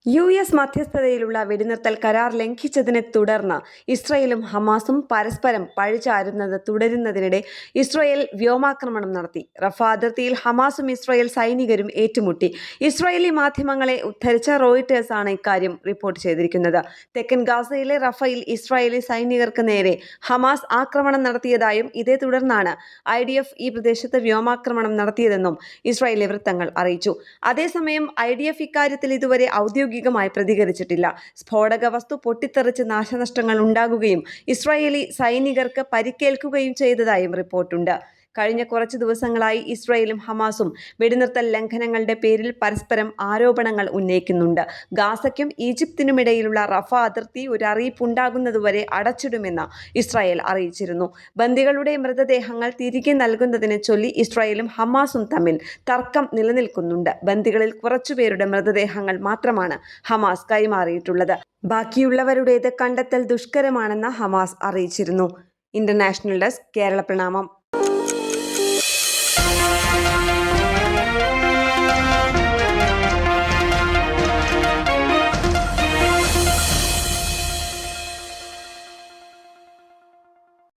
US മധ്യസ്ഥതയിലുള്ള വെടിനിർത്തൽ കരാർ ലംഘിച്ചതിനെ തുടർന്ന് ഇസ്രയേലും ഹമാസും പരസ്പരം പഴിചാരുന്നത് തുടരുന്നതിനിടെ ഇസ്രയേൽ വ്യോമാക്രമണം നടത്തി. റഫ അതിർത്തിയിൽ ഹമാസും ഇസ്രയേൽ സൈനികരും ഏറ്റുമുട്ടി. ഇസ്രയേലി മാധ്യമങ്ങളെ ഉദ്ധരിച്ച റോയിട്ടേഴ്സ് ആണ് ഇക്കാര്യം റിപ്പോർട്ട് ചെയ്തിരിക്കുന്നത്. തെക്കൻ ഗാസയിലെ റഫയിൽ ഇസ്രായേലി സൈനികർക്ക് നേരെ ഹമാസ് ആക്രമണം നടത്തിയതായും ഇതേ തുടർന്നാണ് IDF ഈ പ്രദേശത്ത് വ്യോമാക്രമണം നടത്തിയതെന്നും ഇസ്രായേലി വൃത്തങ്ങൾ അറിയിച്ചു. അതേസമയം IDF ഇക്കാര്യത്തിൽ ഇതുവരെ ഔദ്യോഗികമായി പ്രതികരിച്ചിട്ടില്ല. സ്ഫോടക വസ്തു പൊട്ടിത്തെറിച്ച് നാശനഷ്ടങ്ങൾ ഉണ്ടാകുകയും ഇസ്രായേലി സൈനികർക്ക് പരിക്കേൽക്കുകയും ചെയ്തതായും റിപ്പോർട്ടുണ്ട്. കഴിഞ്ഞ കുറച്ചു ദിവസങ്ങളായി ഇസ്രായേലും ഹമാസും വെടിനിർത്തൽ ലംഘനങ്ങളുടെ പേരിൽ പരസ്പരം ആരോപണങ്ങൾ ഉന്നയിക്കുന്നുണ്ട്. ഗാസയ്ക്കും ഈജിപ്തിനുമിടയിലുള്ള റഫ അതിർത്തി ഒരു അറിയിപ്പുണ്ടാകുന്നതുവരെ അടച്ചിടുമെന്ന് ഇസ്രായേൽ അറിയിച്ചിരുന്നു. ബന്ദികളുടെ മൃതദേഹങ്ങൾ തിരികെ നൽകുന്നതിനെ ചൊല്ലി ഇസ്രായേലും ഹമാസും തമ്മിൽ തർക്കം നിലനിൽക്കുന്നുണ്ട്. ബന്ദികളിൽ കുറച്ചുപേരുടെ മൃതദേഹങ്ങൾ മാത്രമാണ് ഹമാസ് കൈമാറിയിട്ടുള്ളത്. ബാക്കിയുള്ളവരുടേത് കണ്ടെത്തൽ ദുഷ്കരമാണെന്ന് ഹമാസ് അറിയിച്ചിരുന്നു. ഇന്റർനാഷണൽ ഡെസ്ക്, കേരള പ്രണാമം.